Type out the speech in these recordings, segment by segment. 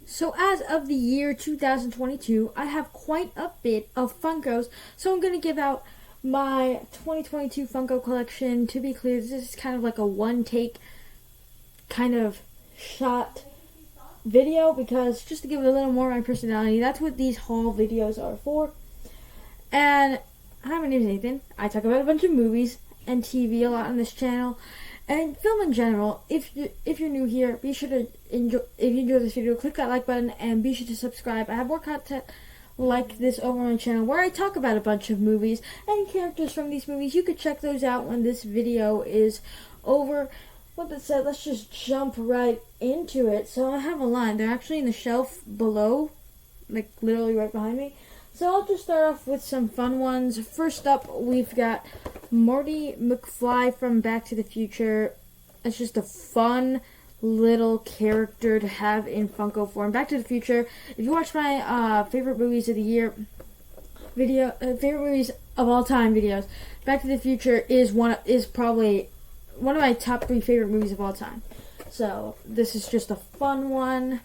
So as of the year 2022, I have quite a bit of Funkos. So I'm going to give out my 2022 Funko collection. To be clear, this is kind of like a one-take kind of shot video because just to give it a little more of my personality, that's what these haul videos are for. And hi, my name is Nathan. I talk about a bunch of movies and TV a lot on this channel. And film in general. If you're new here, be sure to enjoy. If you enjoy this video, click that like button and be sure to subscribe. I have more content like this over on my channel where I talk about a bunch of movies and characters from these movies. You could check those out when this video is over. With that said, let's just jump right into it. So I have a line. They're actually in the shelf below, like literally right behind me. So I'll just start off with some fun ones. First up, we've got Marty McFly from Back to the Future. It's just a fun little character to have in Funko form. Back to the Future. If you watch my favorite movies of the year video, favorite movies of all time videos, Back to the Future is probably one of my top 3 favorite movies of all time. So this is just a fun one.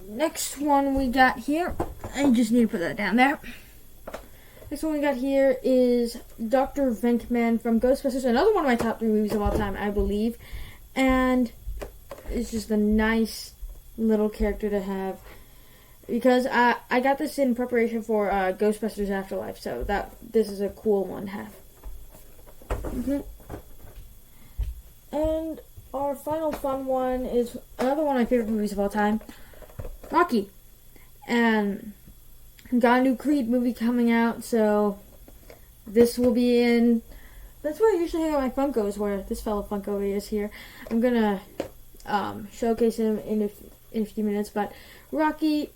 Next one we got here, I just need to put that down there. Next one we got here is Dr. Venkman from Ghostbusters, another one of my top 3 movies of all time, I believe. And it's just a nice little character to have. Because I got this in preparation for Ghostbusters Afterlife, so this is a cool one to have. And our final fun one is another one of my favorite movies of all time, Rocky. And got a new Creed movie coming out, so this will be in. That's where I usually hang out my Funkos, where this fellow Funko is here. I'm gonna showcase him in a few minutes, but Rocky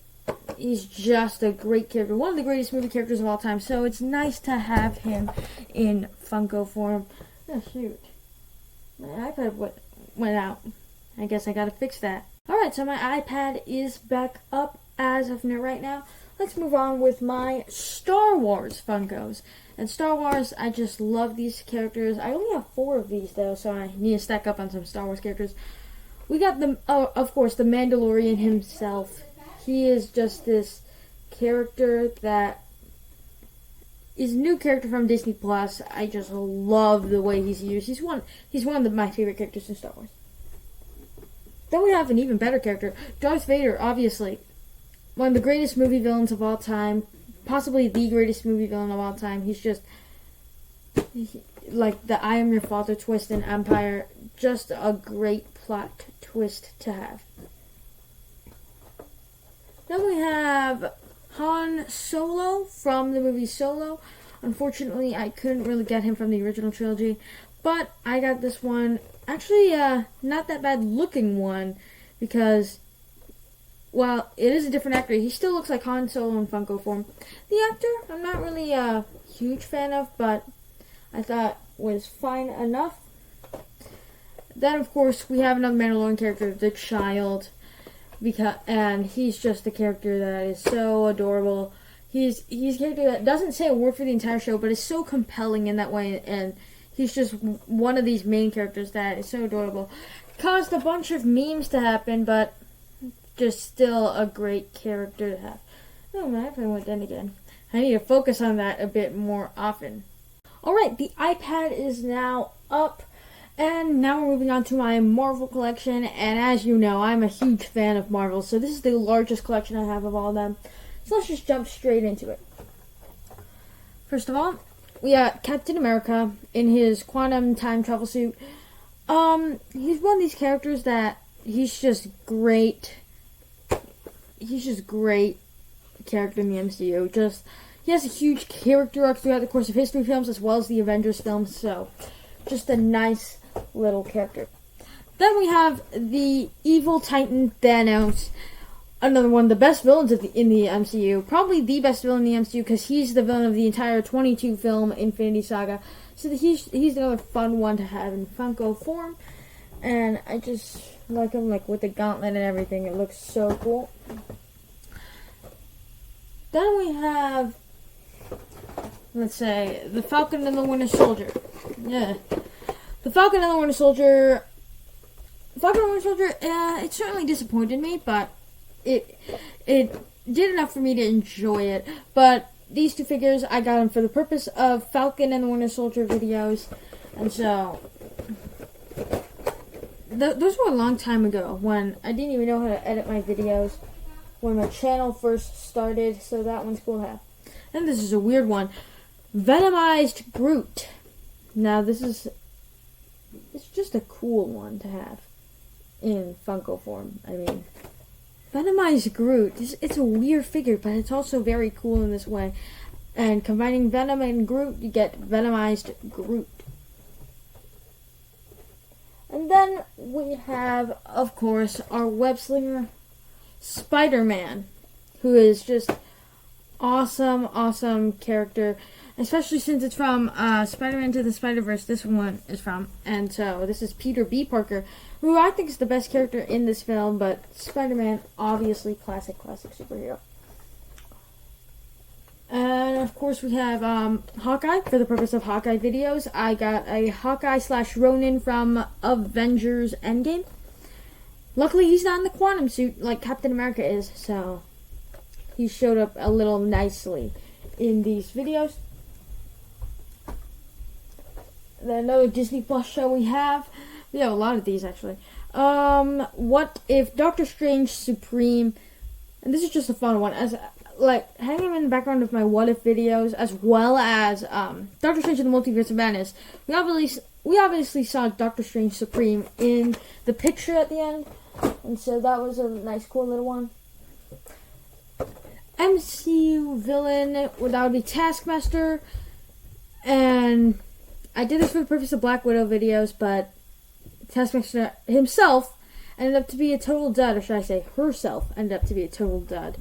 is just a great character, one of the greatest movie characters of all time. So it's nice to have him in Funko form. Oh shoot, my iPad went out. I guess I gotta fix that. Alright, so my iPad is back up as of right now. Let's move on with my Star Wars Funkos. And Star Wars, I just love these characters. I only have 4 of these though, so I need to stack up on some Star Wars characters. We got of course, the Mandalorian himself. He is just this character that is a new character from Disney Plus. I just love the way he's used. He's one of my favorite characters in Star Wars. Then we have an even better character, Darth Vader, obviously. One of the greatest movie villains of all time. Possibly the greatest movie villain of all time. He's just like the I am your father twist in Empire. Just a great plot twist to have. Then we have Han Solo from the movie Solo. Unfortunately, I couldn't really get him from the original trilogy, but I got this one. Actually, not that bad looking one, because, well, it is a different actor. He still looks like Han Solo in Funko form. The actor, I'm not really a huge fan of, but I thought was fine enough. Then, of course, we have another Mandalorian character, the Child, and he's just a character that is so adorable. He's a character that doesn't say a word for the entire show, but is so compelling in that way, and he's just one of these main characters that is so adorable. Caused a bunch of memes to happen, but just still a great character to have. Oh, my iPad went dead again. I need to focus on that a bit more often. Alright, the iPad is now up, and now we're moving on to my Marvel collection. And as you know, I'm a huge fan of Marvel, so this is the largest collection I have of all of them. So let's just jump straight into it. First of all, we got Captain America in his quantum time travel suit. He's one of these characters that he's just great. He's just great character in the MCU. He has a huge character arc throughout the course of his 3 films as well as the Avengers films. So, just a nice little character. Then we have the evil Titan Thanos. Another one of the best villains in the MCU. Probably the best villain in the MCU because he's the villain of the entire 22 film Infinity Saga. So he's another fun one to have in Funko form. And I just like him with the gauntlet and everything. It looks so cool. Then we have, let's say, the Falcon and the Winter Soldier. Yeah. The Falcon and the Winter Soldier. Falcon and Winter Soldier it certainly disappointed me, but it did enough for me to enjoy it. But these two figures, I got them for the purpose of Falcon and the Winter Soldier videos, and so those were a long time ago when I didn't even know how to edit my videos when my channel first started. So that one's cool to have. And this is a weird one, Venomized Groot. Now it's just a cool one to have in Funko form. I mean, Venomized Groot, it's a weird figure, but it's also very cool in this way. And combining Venom and Groot, you get Venomized Groot. And then we have, of course, our web-slinger Spider-Man, who is just awesome character, especially since it's from Spider-Man to the Spider-Verse, this one is from. And so this is Peter B. Parker, who I think is the best character in this film, but Spider-Man, obviously classic superhero. And of course we have Hawkeye, for the purpose of Hawkeye videos. I got a Hawkeye / Ronin from Avengers Endgame. Luckily he's not in the quantum suit like Captain America is, so he showed up a little nicely in these videos. Then another Disney Plus show we have a lot of these actually. What if Doctor Strange Supreme, and this is just a fun one, as like hanging him in the background of my what if videos, as well as Doctor Strange in the Multiverse of Madness. We obviously saw Doctor Strange Supreme in the picture at the end, and so that was a nice cool little one. MCU villain, that would be Taskmaster, and I did this for the purpose of Black Widow videos, but Taskmaster himself ended up to be a total dud, or should I say herself ended up to be a total dud.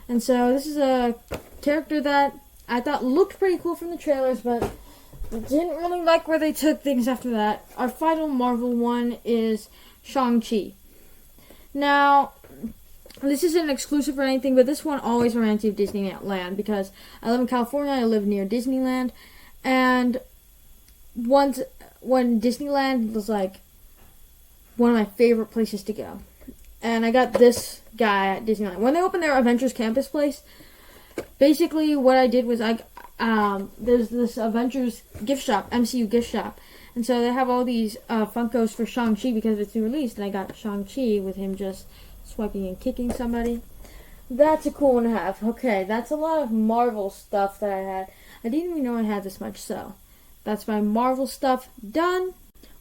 And so this is a character that I thought looked pretty cool from the trailers, but didn't really like where they took things after that. Our final Marvel one is Shang-Chi. Now, this isn't exclusive or anything, but this one always reminds me of Disneyland, because I live in California, I live near Disneyland, and once when Disneyland was like one of my favorite places to go. And I got this guy at Disneyland. When they opened their Avengers Campus place, basically what I did was there's this Avengers gift shop, MCU gift shop. And so they have all these Funkos for Shang-Chi because it's new released. And I got Shang-Chi with him just swiping and kicking somebody. That's a cool one to have. Okay, that's a lot of Marvel stuff that I had. I didn't even know I had this much, so that's my Marvel stuff done.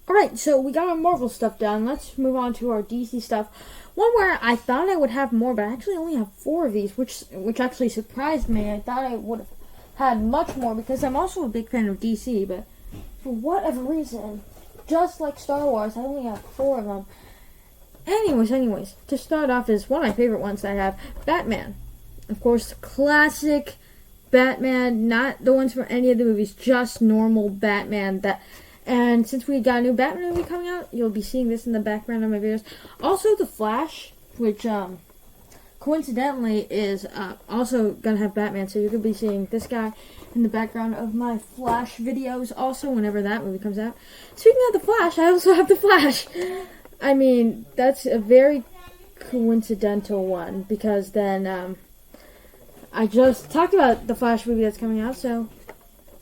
Alright, so we got our Marvel stuff done. Let's move on to our DC stuff. One where I thought I would have more, but I actually only have 4 of these, which actually surprised me. I thought I would have had much more because I'm also a big fan of DC, but for whatever reason, just like Star Wars, I only have 4 of them. Anyways, to start off is one of my favorite ones that I have, Batman. Of course, classic Batman, not the ones from any of the movies, just normal Batman. And since we got a new Batman movie coming out, you'll be seeing this in the background of my videos. Also, The Flash, which coincidentally is also going to have Batman, so you're going to be seeing this guy in the background of my Flash videos also whenever that movie comes out. Speaking of The Flash, I also have The Flash. I mean, that's a very coincidental one, because then I just talked about the Flash movie that's coming out, so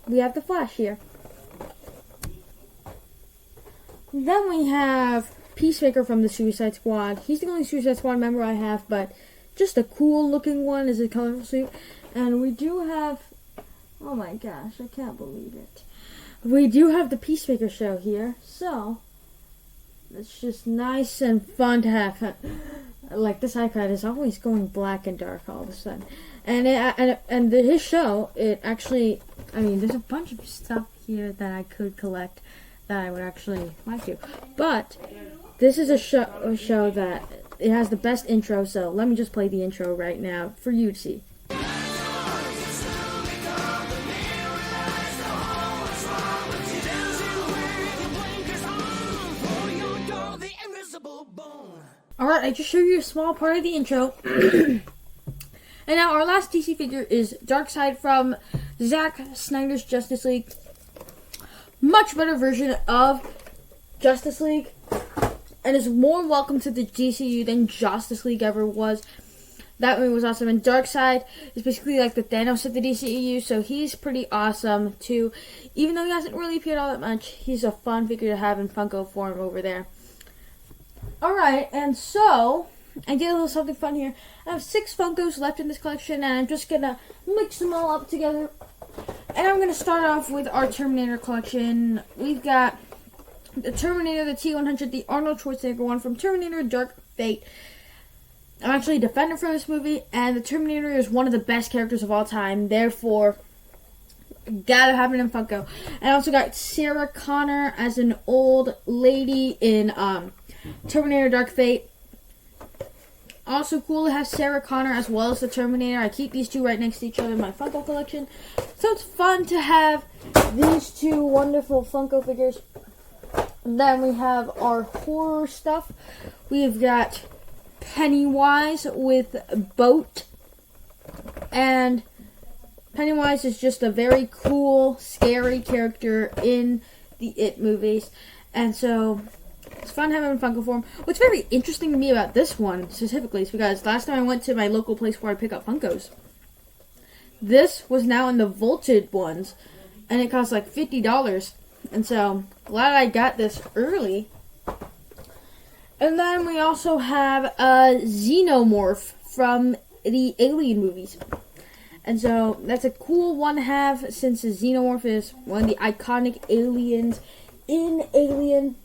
we have The Flash here. Then we have Peacemaker from the Suicide Squad. He's the only Suicide Squad member I have, but just a cool looking one is a colorful suit. And we do have, oh my gosh, I can't believe it. We do have the Peacemaker show here, so it's just nice and fun to have. Like, this iPad is always going black and dark all of a sudden. And his show, it actually, I mean, there's a bunch of stuff here that I could collect that I would actually like to. But this is a show that it has the best intro, so let me just play the intro right now for you to see. Alright, I just showed you a small part of the intro. And now our last DC figure is Darkseid from Zack Snyder's Justice League. Much better version of Justice League. and is more welcome to the DCU than Justice League ever was. That movie was awesome. And Darkseid is basically like the Thanos of the DCEU, so he's pretty awesome too. Even though he hasn't really appeared all that much, he's a fun figure to have in Funko form over there. Alright, and so I did a little something fun here. I have 6 Funkos left in this collection, and I'm just going to mix them all up together. And I'm going to start off with our Terminator collection. We've got the Terminator, the T-100, the Arnold Schwarzenegger one from Terminator Dark Fate. I'm actually a defender for this movie, and the Terminator is one of the best characters of all time. Therefore, gotta have it in Funko. I also got Sarah Connor as an old lady in Terminator Dark Fate. Also cool to have Sarah Connor as well as the Terminator. I keep these two right next to each other in my Funko collection. So it's fun to have these two wonderful Funko figures. And then we have our horror stuff. We've got Pennywise with Boat. And Pennywise is just a very cool, scary character in the It movies. And so it's fun having him in Funko form. What's very interesting to me about this one specifically is because last time I went to my local place where I pick up Funkos, this was now in the vaulted ones, and it cost like $50. And so glad I got this early. And then we also have a Xenomorph from the Alien movies. And so that's a cool one to have since the Xenomorph is one of the iconic aliens in Alien.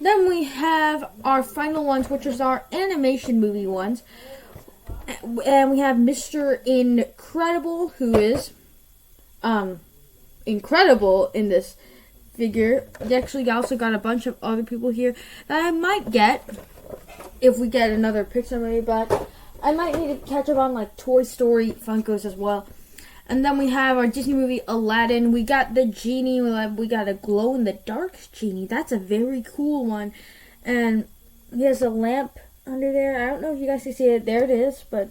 Then we have our final ones, which is our animation movie ones. And we have Mr. Incredible, who is incredible in this figure. We actually also got a bunch of other people here that I might get if we get another Pixar movie, but I might need to catch up on like Toy Story Funkos as well. And then we have our Disney movie Aladdin. We got the genie. We got a glow-in-the-dark genie. That's a very cool one. And he has a lamp under there. I don't know if you guys can see it. There it is. But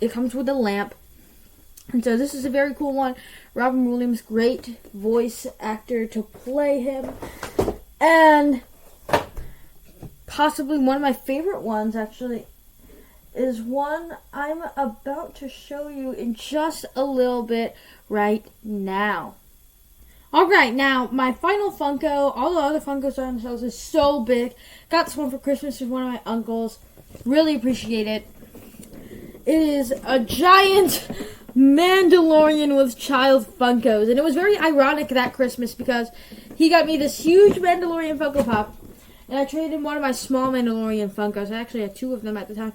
it comes with a lamp. And so this is a very cool one. Robin Williams, great voice actor to play him. And possibly one of my favorite ones, actually, is one I'm about to show you in just a little bit right now. Alright, now, my final Funko, all the other Funkos on the shelves, is so big. Got this one for Christmas from one of my uncles. Really appreciate it. It is a giant Mandalorian with child Funkos. And it was very ironic that Christmas because he got me this huge Mandalorian Funko Pop. And I traded one of my small Mandalorian Funkos. I actually had 2 of them at the time.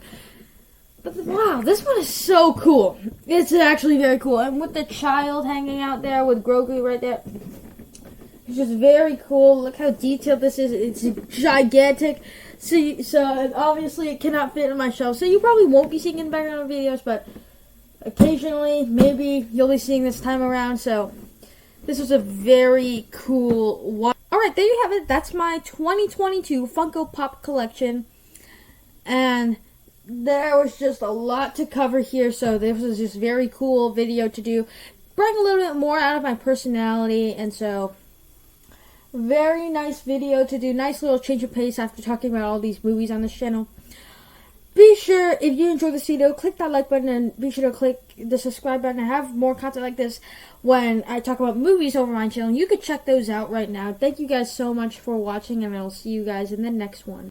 But wow, this one is so cool. It's actually very cool. And with the child hanging out there with Grogu right there. It's just very cool. Look how detailed this is. It's gigantic. So obviously it cannot fit in my shelf. So you probably won't be seeing it in the background of videos. But occasionally, maybe you'll be seeing this time around. So this was a very cool one. Alright, there you have it. That's my 2022 Funko Pop collection. And there was just a lot to cover here, so this was just a very cool video to do. Bring a little bit more out of my personality, and so very nice video to do. Nice little change of pace after talking about all these movies on this channel. Be sure, if you enjoyed this video, click that like button, and be sure to click the subscribe button. I have more content like this when I talk about movies over my channel. You can check those out right now. Thank you guys so much for watching, and I will see you guys in the next one.